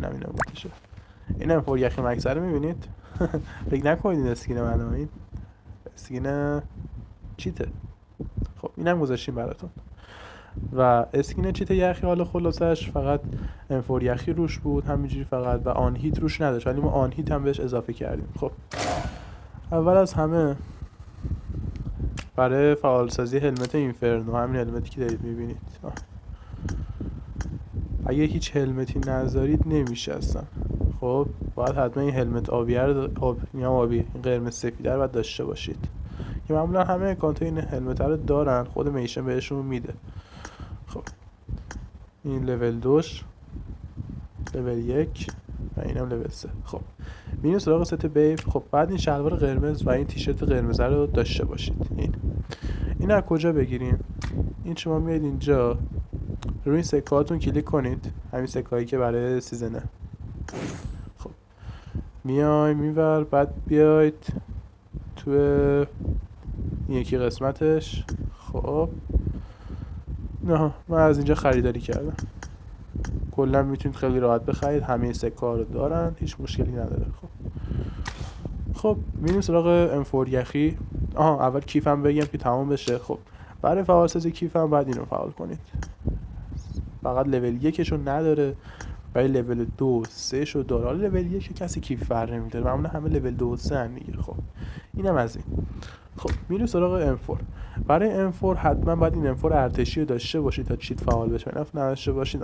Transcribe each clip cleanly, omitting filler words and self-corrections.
اینم بوتشه. اینم فور یخی مکس رو میبینید. فکر نکنید این اسکین منه، این اسکین چیته. خب اینم گذاشتیم براتون. و اسکین چیت یخی حالا خلاصش فقط انفور یخی روش بود همینجوری فقط، و آن هیت روش نداشت، ولی ما آن هیت هم بهش اضافه کردیم. خب اول از همه برای فعالسازی هلمت اینفرنو، همین هلمتی که دارید میبینید، اگه هیچ هلمتی نذارید نمیشه اصلا. خب باید حتما این هلمت آبیه رو آبی این قرمز سفیده رو باید داشته باشید که معمولا همه اکانت این هلمت رو دارن، خود میشن بهشون میده. خب این لول 2، لول 1 و اینم لول 3. خب میریم سراغ ست بیف. خب بعد این شلوار قرمز و این تیشرت قرمز رو داشته باشید. این از کجا بگیریم؟ این شما میاد اینجا روی این سکه‌هاتون کلیک کنید، همین سکه‌هایی که برای سیزنه. خب میایم اینور، بعد بیاید تو این یکی قسمتش. خب نه من از اینجا خریداری کردم، کلا میتونید خیلی راحت بخرید، همه سکه‌ها رو دارن، هیچ مشکلی نداره. خب میریم سراغ انفور یخی. اول کیفم بگم که تمام بشه. خب برای فعالسازی کیفم باید اینو فعال کنید، فقط لول 1 رو نداره، ولی لول 2 3 شو داره. لول 1 کسی کیف فر نمیداره، معمولا همه لول 2 و 3 دیگه. خب اینم از این. خب میریم سراغ انفور. برای انفور حتما باید این انفور ارتشی رو داشته باشید تا چیت فعال بشه. این نداشته باشید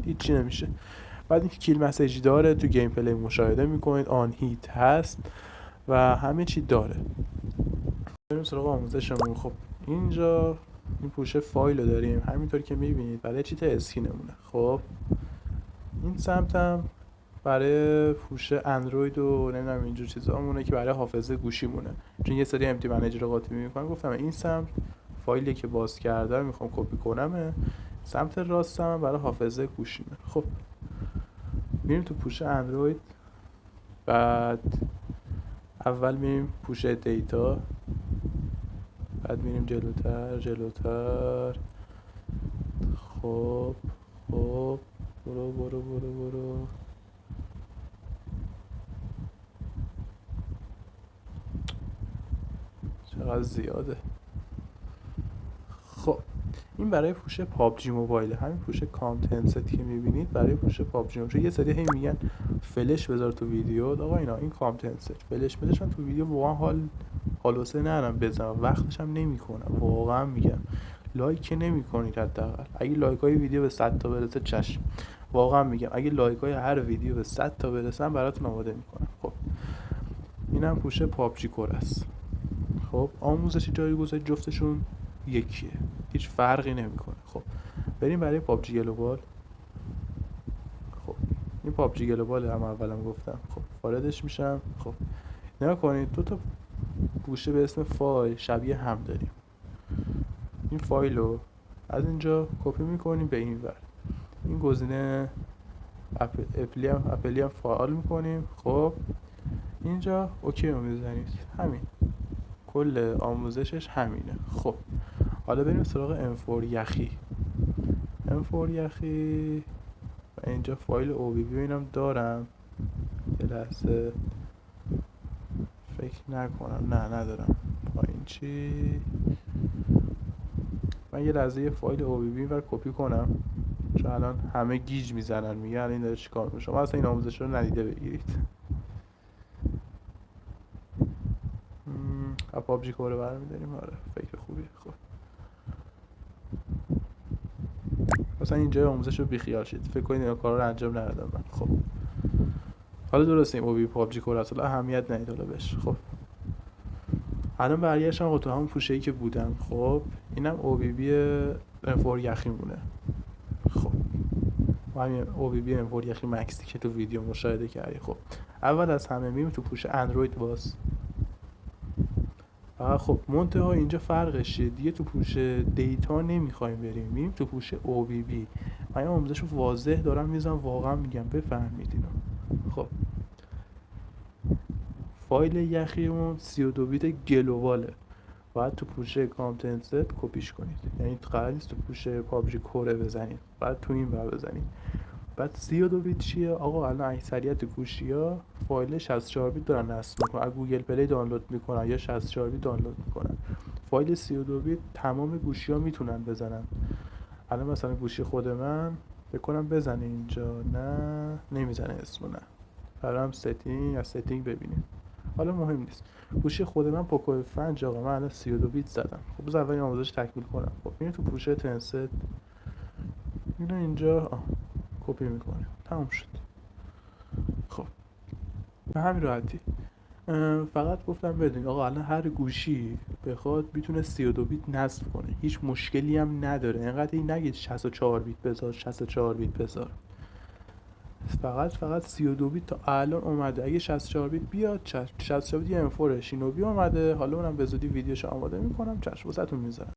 هیچی نمیشه. بعد اینکه کیل مسیجی داره، تو گیم پلی مشاهده میکنید، آن هیت هست و همه چی داره. بریم سراغ آموزشمون. خب اینجا این پوشه فایل رو داریم همینطور که میبینید برای چیت اسکینمونه. خب این سمتم برای پوش اندروید و نمیدونم اینجور چیزا مونه که برای حافظه گوشی مونه، چون یه سری امتی منیجر رو قاطی میکنن. گفتم این سمت فایلی که باز کردم میخوام کپی کنم، سمت راستم برای حافظه گوشیمه. خب میریم تو پوش اندروید، بعد اول میریم پوش دیتا، بعد میریم جلوتر. خب برو چقدر زیاده. خب این برای پوش پابجی موبایل، همین پوش کانتنت ست که میبینید برای پوش پابجی موبایل. یه سری هی میگن فلش بذار تو ویدیو، آقا اینا این کانتنت ست فلش من تو ویدیو واقعا حال واسه نرم بزنم، وقتش هم نمیکنم، واقعا میگم لایک نمیکنید. حداقل اگه لایک های ویدیو به 100 تا برسه چشم، واقعا میگم اگه لایک های هر ویدیو به 100 تا برسن براتون آماده میکنم. خب اینم پوش پابجی کور است. خب آموزشی جایی گذاشت، جفتشون یکیه، هیچ فرقی نمیکنه. خب بریم برای پابجی گلوبال. خب این پابجی گلوبال هم اولم گفتم. خب واردش میشم. خب نگاه کنید دو تا گوشه به اسم فایل شبیه هم داریم. این فایل رو از اینجا کپی میکنیم به این ور، این گزینه اپلی هم فعال میکنیم. خب اینجا اوکی رو میزنید، همین کل آموزشش همینه. خب حالا بریم سراغ انفور یخی. و اینجا فایل OBB اینم دارم، یه لحظه فکر نکنم، نه ندارم. پایین چی؟ من یه لحظه یه فایل OBB اینور کپی کنم، چون الان همه گیج میزنن میگن این داره چیکار میکنه. شما اصلا این آموزش رو ندیده بگیرید. پابجی کور برمی‌داریم. آره فکر خوبیه. خب مثلا اینجا آموزش رو بیخیال شید، فکر کنید اینا کارا رو انجام ندادم من. خب حالا درسته این اوبی پابجی کور اصلا اهمیت ندید حالا بهش. خب الان برگشتم تو همون پوشه‌ای که بودم. خب اینم OBB انفور یخی مونه. خب همین OBB انفور یخی مکسی که تو ویدیو مشاهده کردی. خب اول از همه میریم تو پوش اندروید باز. خب منتها اینجا فرقش چیه؟ دیگه تو پوش دیتا نمیخوایم بریم، میریم تو پوش OBB. من این آموزش رو واضح دارم میذارم، واقعا میگم بفهمید اینو. خب فایل یخیمون 32 بیت گلوباله، باید تو پوشه کانتنت کپیش کنید، یعنی قرار نیست تو پوشه پابجی کوره بزنید، باید تو این ور بزنید. بعد 32 بیت چیه آقا؟ الان اکثریت گوشی‌ها فایل 64 بیت دارن نصب میکنن، از گوگل پلی دانلود میکنن یا 64 بیت دانلود میکنن. فایل 32 بیت تمام گوشی‌ها میتونن بزنن. الان مثلا گوشی خود من بکنم بزنه اینجا، نه نمیزنه اسمو، نه برام ستینگ ببینیم. حالا مهم نیست. گوشی خود من پوکو F5 آقا، من الان 32 بیت زدم. خب بذار اول این آموزش تکمیل کنم. خب میریم تو پوشه تنست، اینو اینجا کپی میکنیم، تموم شد. خب به همین راحتی. فقط گفتم بدونید آقا الان هر گوشی بخواد میتونه 32 بیت نصب کنه، هیچ مشکلی هم نداره. اینقدر این نگید 64 بیت بذار 64 بیت بذار، فقط 32 بیت تا الان اومده. اگه 64 بیت بیاد 64 بیت ام4 شینوبی اومده، حالا اونم به زودی ویدیوش آماده میکنم، چشم واسهتون میذارم.